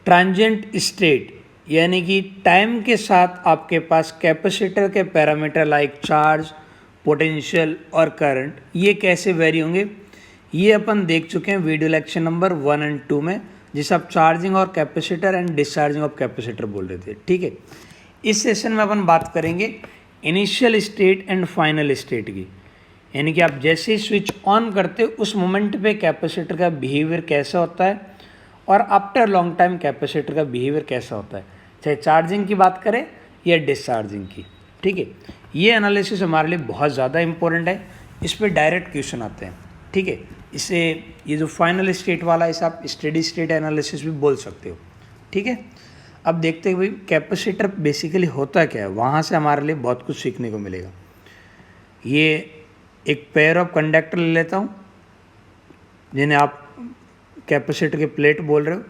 Transient state यानी कि time के साथ आपके पास कैपेसिटर के पैरामीटर लाइक चार्ज, पोटेंशियल और करंट ये कैसे वेरी होंगे, ये अपन देख चुके हैं वीडियो लेक्चर नंबर 1 एंड 2 में, जिसे आप चार्जिंग और capacitor and discharging of capacitor बोल रहे थे। ठीक है, इस सेशन में अपन बात करेंगे initial state and final state की, यानी कि आप जैसे ही स्विच ऑन करते हो उस मोमेंट पे कैपेसिटर का बिहेवियर कैसा होता है और आफ्टर लॉन्ग टाइम कैपेसिटर का बिहेवियर कैसा होता है, चाहे चार्जिंग की बात करें या डिस्चार्जिंग की। ठीक है, ये एनालिसिस हमारे लिए बहुत ज़्यादा इंपॉर्टेंट है, इस पर डायरेक्ट क्वेश्चन आते हैं। ठीक है, इसे ये जो फाइनल स्टेट वाला है इसे आप स्टेडी स्टेट एनालिसिस भी बोल सकते हो। ठीक है, अब देखते हैं भाई कैपेसिटर बेसिकली होता क्या है, वहाँ से हमारे लिए बहुत कुछ सीखने को मिलेगा। ये एक पेयर ऑफ कंडक्टर ले लेता हूँ जिन्हें आप कैपेसिटर के प्लेट बोल रहे हो,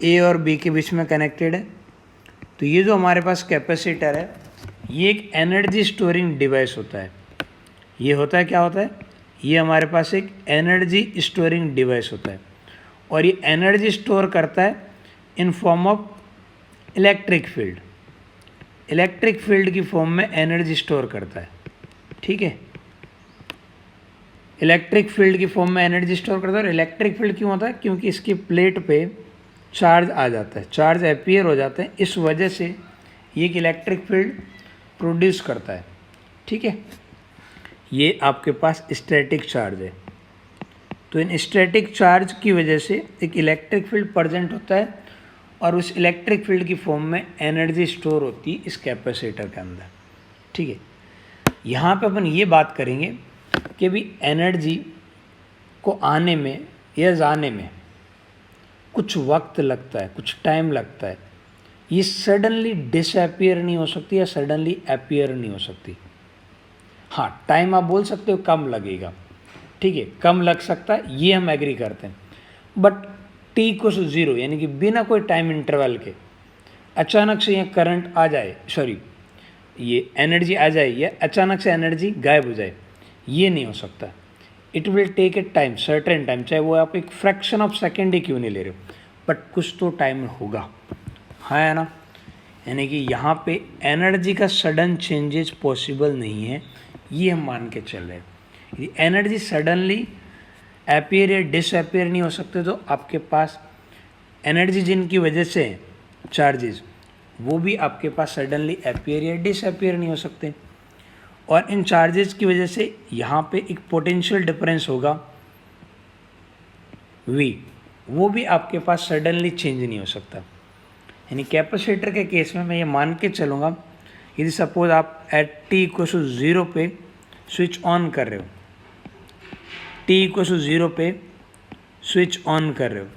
ए और बी के बीच में कनेक्टेड है। तो ये जो हमारे पास कैपेसिटर है ये एक एनर्जी स्टोरिंग डिवाइस होता है। ये होता है क्या होता है, ये हमारे पास एक एनर्जी स्टोरिंग डिवाइस होता है और ये एनर्जी स्टोर करता है in form of electric field. Electric field की फॉर्म में एनर्जी स्टोर करता है। ठीक है, इलेक्ट्रिक फील्ड की फॉर्म में एनर्जी स्टोर करता है। और इलेक्ट्रिक फील्ड क्यों होता है, क्योंकि इसकी प्लेट पे चार्ज आ जाता है, चार्ज अपीयर हो जाते हैं, इस वजह से ये एक इलेक्ट्रिक फील्ड प्रोड्यूस करता है। ठीक है, ये आपके पास स्टैटिक चार्ज है, तो इन स्टैटिक चार्ज की वजह से एक इलेक्ट्रिक फील्ड प्रेजेंट होता है और उस इलेक्ट्रिक फील्ड की फॉर्म में एनर्जी स्टोर होती है इस कैपेसिटर के अंदर। ठीक है, यहाँ पे अपन ये बात करेंगे कि भी एनर्जी को आने में या जाने में कुछ वक्त लगता है, कुछ टाइम लगता है। ये सडनली डिसअपियर नहीं हो सकती या सडनली अपीयर नहीं हो सकती। हाँ, टाइम आप बोल सकते हो कम लगेगा, ठीक है, कम लग सकता है, ये हम एग्री करते हैं। बट टी को 0 यानी कि बिना कोई टाइम इंटरवल के अचानक से ये करंट आ जाए, सॉरी ये एनर्जी आ जाए या अचानक से एनर्जी गायब हो जाए, ये नहीं हो सकता। It will take a time, certain time, चाहे वो आप एक फ्रैक्शन ऑफ सेकेंड ही क्यों नहीं ले रहे हो, बट कुछ तो टाइम होगा, है ना। यानी कि यहाँ पे एनर्जी का सडन चेंजेस पॉसिबल नहीं है, ये हम मान के चल रहे हैं। यदि एनर्जी सडनली अपीयर या डिसअपियर नहीं हो सकते तो आपके पास एनर्जी जिनकी वजह से चार्जेस वो भी आपके पास सडनली अपीयर या डिसअपियर नहीं हो सकते। और इन चार्जेस की वजह से यहाँ पे एक पोटेंशियल डिफरेंस होगा V, वो भी आपके पास सडनली चेंज नहीं हो सकता। यानी कैपेसिटर के केस में मैं ये मान के चलूँगा, यदि सपोज आप एट t=0 पे स्विच ऑन कर रहे हो, t=0 पे स्विच ऑन कर रहे हो,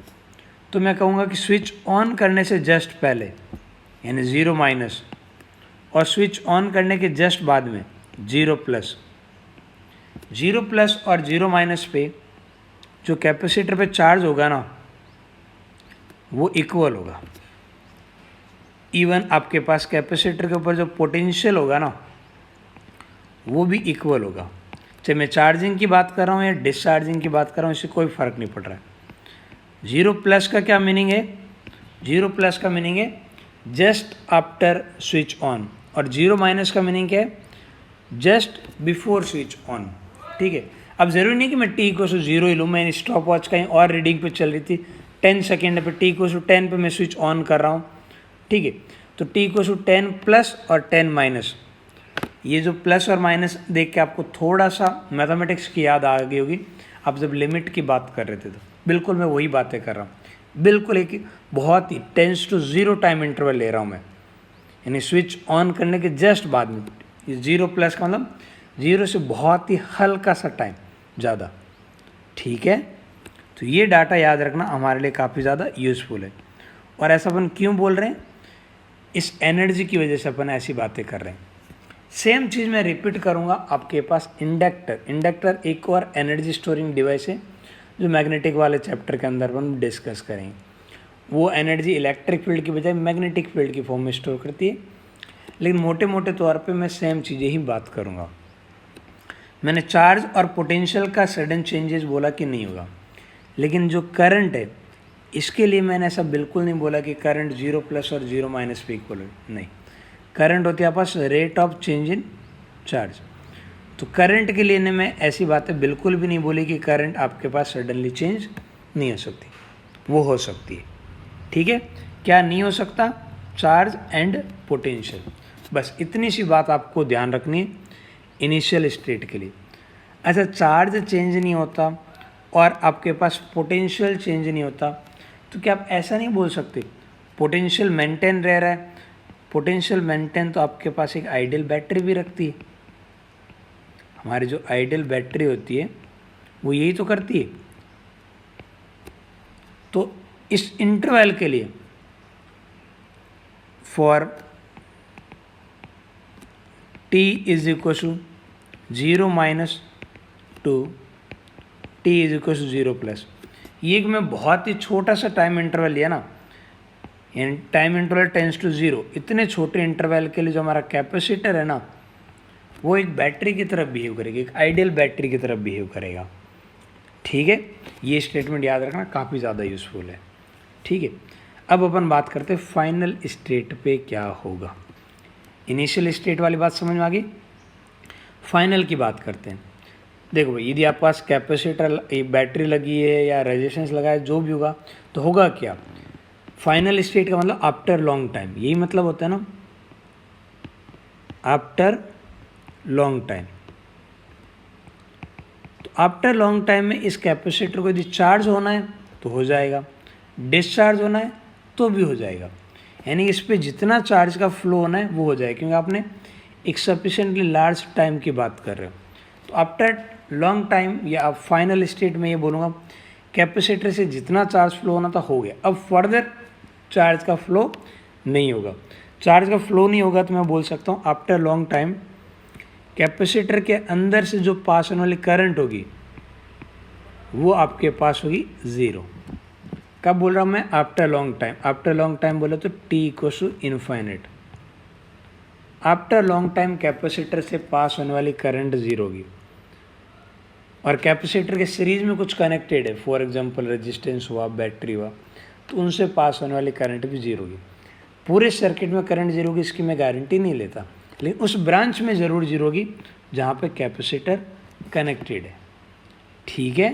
तो मैं कहूँगा कि स्विच ऑन करने से जस्ट पहले यानी 0 माइनस और स्विच ऑन करने के जस्ट बाद में 0 प्लस, 0 प्लस और 0 माइनस पे जो कैपेसिटर पे चार्ज होगा ना वो इक्वल होगा। इवन आपके पास कैपेसिटर के ऊपर जो पोटेंशियल होगा ना वो भी इक्वल होगा। चाहे मैं चार्जिंग की बात कर रहा हूँ या डिस्चार्जिंग की बात कर रहा हूँ, इससे कोई फ़र्क नहीं पड़ रहा है। 0 प्लस का क्या मीनिंग है, 0 प्लस का मीनिंग है जस्ट आफ्टर स्विच ऑन, और 0 माइनस का मीनिंग क्या है, जस्ट बिफोर स्विच ऑन। ठीक है, अब ज़रूरी नहीं कि मैं t=0 ही लूँ, मैं स्टॉप वॉच कहीं और रीडिंग पे चल रही थी, 10 सेकेंड पे t=10 पे मैं स्विच ऑन कर रहा हूँ। ठीक है, तो t=10 प्लस और 10 माइनस, ये जो प्लस और माइनस देख के आपको थोड़ा सा मैथमेटिक्स की याद आ गई होगी, आप जब लिमिट की बात कर रहे थे तो बिल्कुल मैं वही बातें कर रहा हूँ। बिल्कुल एक बहुत ही 10⁻0 टाइम इंटरवल ले रहा हूँ मैं, यानी स्विच ऑन करने के जस्ट बाद में। ये 0 प्लस का मतलब 0 से बहुत ही हल्का सा टाइम ज़्यादा। ठीक है, तो ये डाटा याद रखना हमारे लिए काफ़ी ज़्यादा यूज़फुल है। और ऐसा अपन क्यों बोल रहे हैं, इस एनर्जी की वजह से अपन ऐसी बातें कर रहे हैं। सेम चीज़ मैं रिपीट करूँगा, आपके पास इंडक्टर एक और एनर्जी स्टोरिंग डिवाइस है जो मैग्नेटिक वाले चैप्टर के अंदर हम डिस्कस करेंगे। वो एनर्जी इलेक्ट्रिक फील्ड की बजाय मैग्नेटिक फील्ड की फॉर्म में स्टोर करती है, लेकिन मोटे मोटे तौर पे मैं सेम चीज़ें ही बात करूँगा। मैंने चार्ज और पोटेंशियल का सडन चेंजेस बोला कि नहीं होगा, लेकिन जो करंट है इसके लिए मैंने ऐसा बिल्कुल नहीं बोला कि करंट 0 प्लस और 0 माइनस पे इक्वल है, नहीं। करंट होती है आपके पास rate of change in charge. तो करंट के लिए ने मैं ऐसी बातें बिल्कुल भी नहीं बोली कि करंट आपके पास सडनली चेंज नहीं हो सकती, वो हो सकती है। ठीक है, क्या नहीं हो सकता? Charge and potential. बस इतनी सी बात आपको ध्यान रखनी है इनिशियल स्टेट के लिए। अच्छा, चार्ज चेंज नहीं होता और आपके पास पोटेंशियल चेंज नहीं होता, तो क्या आप ऐसा नहीं बोल सकते पोटेंशियल मेंटेन रह रहा है? पोटेंशियल मेंटेन तो आपके पास एक आइडियल बैटरी भी रखती है। हमारी जो आइडियल बैटरी होती है वो यही तो करती है। तो इस इंटरवल के लिए for t is equal to 0 minus to t is equal to 0 plus, ये एक मैं बहुत ही छोटा सा टाइम इंटरवल लिया ना, यानी टाइम इंटरवल टेंस टू 0, इतने छोटे इंटरवल के लिए जो हमारा कैपेसिटर है ना, वो एक बैटरी की तरफ बिहेव करेगा, एक आइडियल बैटरी की तरफ बिहेव करेगा। ठीक है, ये स्टेटमेंट याद रखना, काफ़ी ज़्यादा यूज़फुल है। ठीक है, अब अपन बात करते हैं फाइनल स्टेट पे क्या होगा। इनिशियल स्टेट वाली बात समझ में आ गई, फाइनल की बात करते हैं। देखो भाई, यदि आपके पास कैपेसिटर बैटरी लगी है या रेजिस्टेंस लगा है, जो भी होगा, तो होगा क्या? फाइनल स्टेट का मतलब आफ्टर लॉन्ग टाइम, यही मतलब होता है ना, आफ्टर लॉन्ग टाइम। तो आफ्टर लॉन्ग टाइम में इस कैपेसिटर को यदि चार्ज होना है तो हो जाएगा, डिस्चार्ज होना है तो भी हो जाएगा, यानी इस पे जितना चार्ज का फ्लो होना है वो हो जाएगा, क्योंकि आपने एक सफिशेंटली लार्ज टाइम की बात कर रहे हो। तो आफ्टर लॉन्ग टाइम या आप फाइनल स्टेट में ये बोलूँगा कैपेसिटर से जितना चार्ज फ्लो होना था हो गया, अब फर्दर चार्ज का फ्लो नहीं होगा। चार्ज का फ्लो नहीं होगा तो मैं बोल सकता हूँ आफ्टर लॉन्ग टाइम कैपेसिटर के अंदर से जो पास होने वाली करंट होगी वो आपके पास होगी 0। कब बोल रहा हूँ मैं? After long time. After long time बोले तो t equals to infinite. After long time capacitor से पास होने वाली करंट 0 होगी, और कैपेसिटर के सीरीज में कुछ कनेक्टेड है, फॉर एग्जांपल रेजिस्टेंस हुआ, बैटरी हुआ, तो उनसे पास होने वाली करंट भी 0 होगी। पूरे सर्किट में करंट 0 होगी इसकी मैं गारंटी नहीं लेता, लेकिन उस ब्रांच में ज़रूर 0 होगी जहाँ पे कैपेसिटर कनेक्टेड है। ठीक है,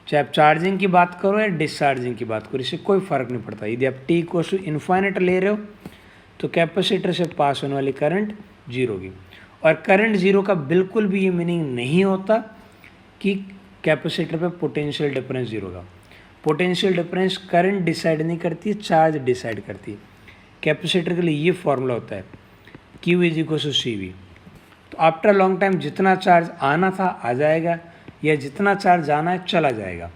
चाहे आप चार्जिंग की बात करो या डिस्चार्जिंग की बात करो, इससे कोई फ़र्क नहीं पड़ता। यदि आप t इक्वल्स टू इनफाइनाइट ले रहे हो तो कैपेसिटर से पास होने वाली करंट 0 होगी, और करंट 0 का बिल्कुल भी ये मीनिंग नहीं होता कि कैपेसिटर पे पोटेंशियल डिफरेंस 0 होगा। पोटेंशियल डिफरेंस करंट डिसाइड नहीं करती है, चार्ज डिसाइड करती है। कैपेसिटर के लिए ये फॉर्मूला होता है Q is equal to CV। तो आफ्टर लॉन्ग टाइम जितना चार्ज आना था आ जाएगा, या जितना चार्ज जाना है चला जाएगा।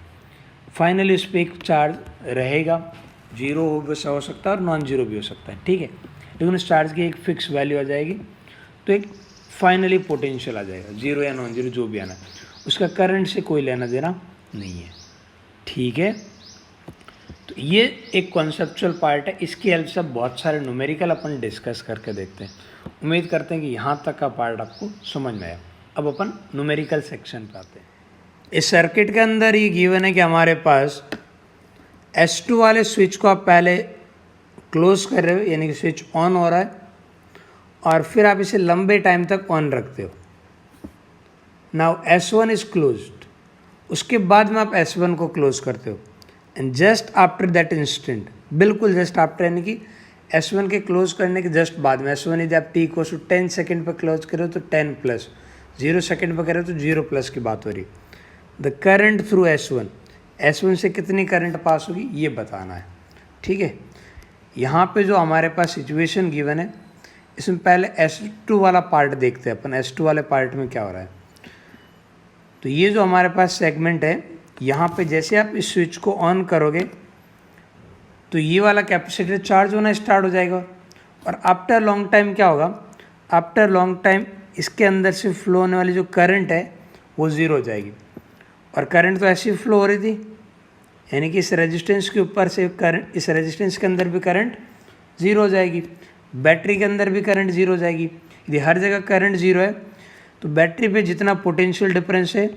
फाइनली उस पर एक चार्ज रहेगा, 0 हो सकता है और नॉन 0 भी हो सकता है। ठीक है, लेकिन उस चार्ज की एक फिक्स वैल्यू आ जाएगी, तो एक फाइनली पोटेंशियल आ जाएगा, 0 या नॉन 0 जो भी आना है, उसका करंट से कोई लेना देना नहीं है। ठीक है, तो ये एक कॉन्सेप्चुअल पार्ट है, इसकी हेल्प से बहुत सारे न्यूमेरिकल अपन डिस्कस करके देखते हैं। उम्मीद करते हैं कि यहाँ तक का पार्ट आपको समझ में आया। अब अपन न्यूमेरिकल सेक्शन पे आते हैं। इस सर्किट के अंदर ये गिवन है कि हमारे पास S2 वाले स्विच को आप पहले क्लोज कर रहे हो, यानी कि स्विच ऑन हो रहा है, और फिर आप इसे लंबे टाइम तक ऑन रखते हो। नाउ S1 इज क्लोज्ड, उसके बाद में आप S1 को क्लोज करते हो, and just after that instant, बिल्कुल जस्ट आफ्टर, यानी कि S1 के क्लोज करने के जस्ट बाद में, S1 यदि आप t को 10 सेकेंड पर क्लोज करो तो 10 प्लस, 0 सेकेंड पर करो तो 0 प्लस की बात हो रही। द करंट थ्रू S1 से कितनी करंट पास होगी ये बताना है। ठीक है, यहाँ पे जो हमारे पास सिचुएशन गिवन है, इसमें पहले S2 वाला पार्ट देखते हैं अपन। S2 वाले पार्ट में क्या हो रहा है, तो ये जो हमारे पास सेगमेंट है, यहाँ पे जैसे आप इस स्विच को ऑन करोगे तो ये वाला कैपेसिटर चार्ज होना स्टार्ट हो जाएगा, और आफ्टर लॉन्ग टाइम क्या होगा, आफ्टर लॉन्ग टाइम इसके अंदर से फ्लो होने वाली जो करंट है वो 0 हो जाएगी। और करंट तो ऐसी फ्लो हो रही थी, यानी कि इस रेजिस्टेंस के ऊपर से करंट, इस रेजिस्टेंस के अंदर भी करंट 0 हो जाएगी, बैटरी के अंदर भी करंट 0 हो जाएगी। यदि हर जगह करंट 0 है तो बैटरी पे जितना पोटेंशियल डिफरेंस है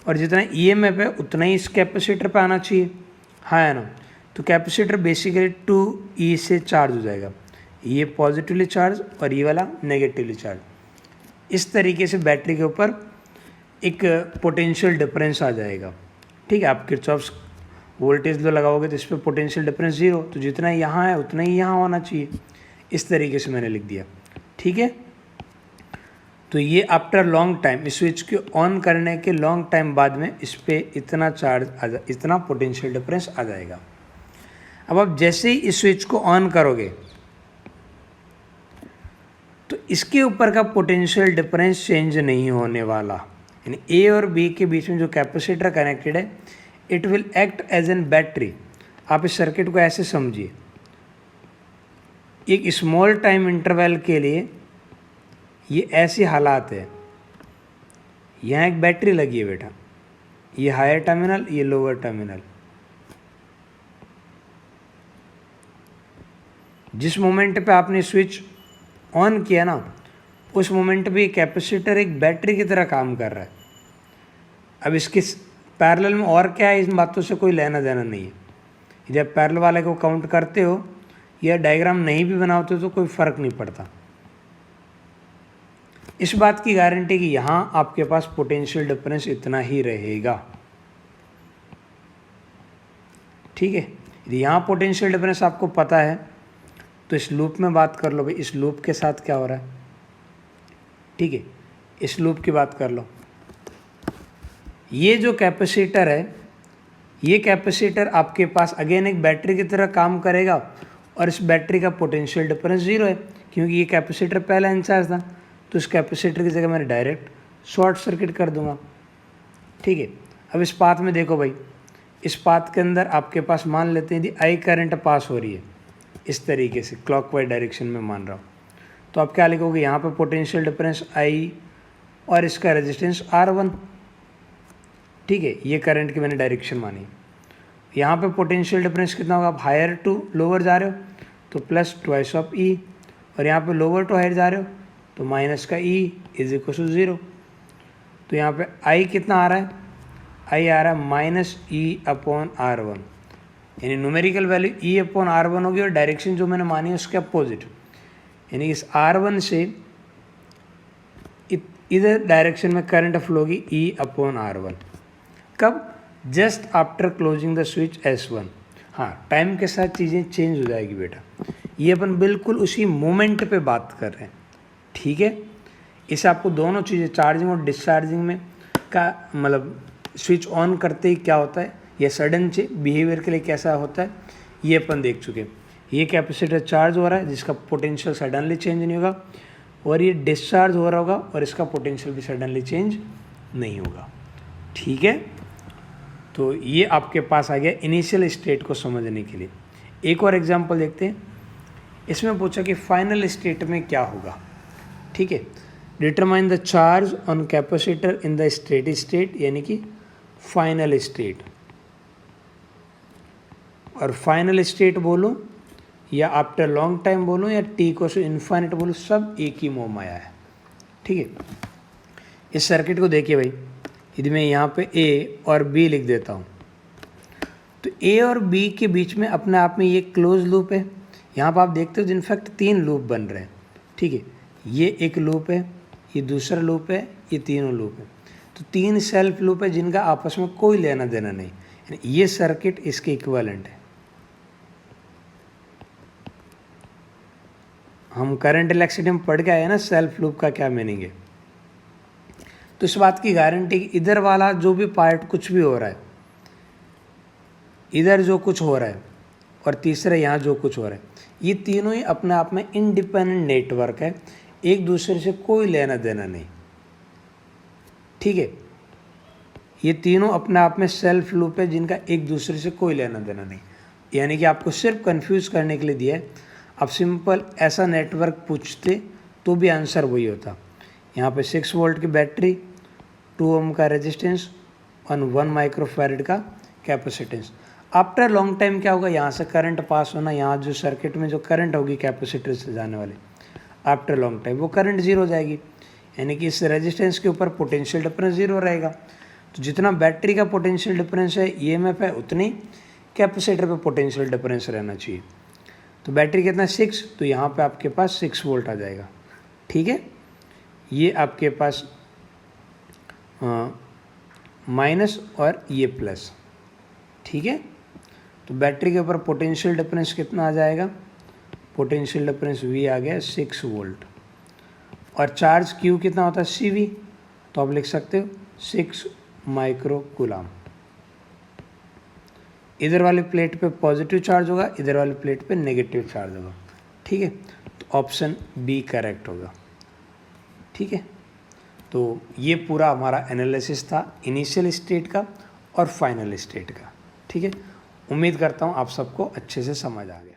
और जितना EMF है उतना ही इस कैपेसिटर पे आना चाहिए। हाँ है ना। तो कैपेसिटर बेसिकली 2E से चार्ज हो जाएगा, ये पॉजिटिवली चार्ज और ये वाला नेगेटिवली चार्ज। इस तरीके से बैटरी के ऊपर एक पोटेंशियल डिफरेंस आ जाएगा। ठीक है, आप किरचॉफ्स वोल्टेज लो लगाओगे तो इस पर पोटेंशियल डिफरेंस 0, तो जितना यहाँ है उतना ही यहाँ होना चाहिए। इस तरीके से मैंने लिख दिया। ठीक है, तो ये आफ्टर लॉन्ग टाइम, इस स्विच को ऑन करने के लॉन्ग टाइम बाद में इस पर इतना चार्ज इतना पोटेंशियल डिफरेंस आ जाएगा। अब आप जैसे ही इस स्विच को ऑन करोगे तो इसके ऊपर का पोटेंशियल डिफरेंस चेंज नहीं होने वाला, यानी ए और बी के बीच में जो कैपेसिटर कनेक्टेड है it will act as an battery. आप इस सर्किट को ऐसे समझिए, एक स्मॉल टाइम इंटरवल के लिए ये ऐसी हालात है। यहाँ एक बैटरी लगी है बेटा, ये हायर टर्मिनल, ये लोअर टर्मिनल। जिस मोमेंट पे आपने स्विच ऑन किया ना, उस मोमेंट पे कैपेसिटर एक बैटरी की तरह काम कर रहा है। अब इसके पैरेलल में और क्या है, इन बातों से कोई लेना देना नहीं है। जब पैरेलल वाले को काउंट करते हो या डायग्राम नहीं भी बनाते हो तो कोई फ़र्क नहीं पड़ता। इस बात की गारंटी कि यहाँ आपके पास पोटेंशियल डिफरेंस इतना ही रहेगा। ठीक है, यदि यहाँ पोटेंशियल डिफरेंस आपको पता है तो इस लूप में बात कर लो भाई, इस लूप के साथ क्या हो रहा है। ठीक है, इस लूप की बात कर लो। ये जो कैपेसिटर है, ये कैपेसिटर आपके पास अगेन एक बैटरी की तरह काम करेगा और इस बैटरी का पोटेंशियल डिफरेंस 0 है, क्योंकि ये कैपेसिटर पहला इंचार्ज था। तो इस कैपेसिटर की जगह मैंने डायरेक्ट शॉर्ट सर्किट कर दूंगा। ठीक है, अब इस पाथ में देखो भाई, इस पाथ के अंदर आपके पास मान लेते हैं यदि आई करंट पास हो रही है इस तरीके से क्लॉकवाइज डायरेक्शन में मान रहा हूँ, तो आप क्या लिखोगे, यहाँ पे पोटेंशियल डिफरेंस आई और इसका रेजिस्टेंस R1। ठीक है, ये करंट की मैंने डायरेक्शन मानी। यहाँ पे पोटेंशियल डिफरेंस कितना होगा, आप हायर टू लोअर जा रहे हो तो प्लस ट्वाइस ऑफ ई, और यहाँ पे लोअर टू हायर जा रहे हो तो माइनस का ई इज इक्वल टू 0। तो यहाँ पे आई कितना आ रहा है, आई आ रहा है माइनस ई अपॉन R1, यानी न्यूमेरिकल वैल्यू ई अपॉन R1 होगी और डायरेक्शन जो मैंने मानी है उसके अपोजिट, यानी इस R1 से इधर डायरेक्शन में करंट फ्लो होगी ई अपॉन R1। कब, just after closing the switch S1। हाँ, टाइम के साथ चीज़ें चेंज हो जाएगी बेटा, ये अपन बिल्कुल उसी मोमेंट पे बात कर रहे हैं। ठीक है, इसे आपको दोनों चीज़ें चार्जिंग और डिस्चार्जिंग में का मतलब स्विच ऑन करते ही क्या होता है या सडन से बिहेवियर के लिए कैसा होता है ये अपन देख चुके हैं। ये कैपेसिटर चार्ज हो रहा है जिसका पोटेंशियल सडनली चेंज नहीं होगा, और ये डिस्चार्ज हो रहा होगा और इसका पोटेंशियल भी सडनली चेंज नहीं होगा। ठीक है, तो ये आपके पास आ गया इनिशियल स्टेट को समझने के लिए। एक और एग्जांपल देखते हैं, इसमें पूछा कि फाइनल स्टेट में क्या होगा। ठीक है, determine the charge on capacitor in the steady state, यानी कि फाइनल स्टेट। और फाइनल स्टेट बोलूँ या आफ्टर लॉन्ग टाइम बोलूँ या टी को इन्फाइनिट बोलूँ, सब एक ही मोह माया है। ठीक है, इस सर्किट को देखिए भाई, यदि मैं यहाँ पे ए और बी लिख देता हूँ तो ए और बी के बीच में अपने आप में ये क्लोज लूप है। यहाँ पर आप देखते हो इनफैक्ट 3 लूप बन रहे हैं। ठीक है, ये एक लूप है, ये दूसरा लूप है, ये तीनों लूप है। तो 3 सेल्फ लूप है जिनका आपस में कोई लेना देना नहीं, यानी ये सर्किट इसके इक्विवेलेंट है। हम करंट इलेक्ट्रिसिटी में पढ़ के आए ना सेल्फ लूप का क्या मीनिंग है। तो इस बात की गारंटी कि इधर वाला जो भी पार्ट कुछ भी हो रहा है, इधर जो कुछ हो रहा है और तीसरा यहाँ जो कुछ हो रहा है, ये तीनों ही अपने आप में इंडिपेंडेंट नेटवर्क है, एक दूसरे से कोई लेना देना नहीं। ठीक है, ये तीनों अपने आप में सेल्फ लूप है जिनका एक दूसरे से कोई लेना देना नहीं, यानी कि आपको सिर्फ कंफ्यूज करने के लिए दिया है। आप सिंपल ऐसा नेटवर्क पूछते तो भी आंसर वही होता। यहाँ पे 6 वोल्ट की बैटरी, 2 ओम का रेजिस्टेंस और 1 माइक्रोफैरड का कैपेसिटेंस। आफ्टर लॉन्ग टाइम क्या होगा, यहाँ से करंट पास होना, यहाँ जो सर्किट में जो करंट होगी कैपेसिटर से जाने वाले, आफ्टर लॉन्ग टाइम वो करंट 0 हो जाएगी, यानी कि इस रेजिस्टेंस के ऊपर पोटेंशियल डिफरेंस 0 रहेगा। तो जितना बैटरी का पोटेंशियल डिफरेंस है ईएमएफ है उतनी, कैपेसिटर पे पोटेंशियल डिफरेंस रहना चाहिए। तो बैटरी कितना 6, तो यहाँ पे आपके पास 6 वोल्ट आ जाएगा। ठीक है, ये आपके पास माइनस और ये प्लस। ठीक है, तो बैटरी के ऊपर पोटेंशियल डिफरेंस कितना आ जाएगा, पोटेंशियल डिफरेंस V आ गया 6 वोल्ट, और चार्ज Q कितना होता है CV, तो आप लिख सकते हो 6 माइक्रो कूलाम। इधर वाले प्लेट पे पॉजिटिव चार्ज होगा, इधर वाले प्लेट पे नेगेटिव चार्ज होगा। ठीक है, तो ऑप्शन बी करेक्ट होगा। ठीक है, तो ये पूरा हमारा एनालिसिस था इनिशियल स्टेट का और फाइनल स्टेट का। ठीक है, उम्मीद करता हूँ आप सबको अच्छे से समझ आ गया।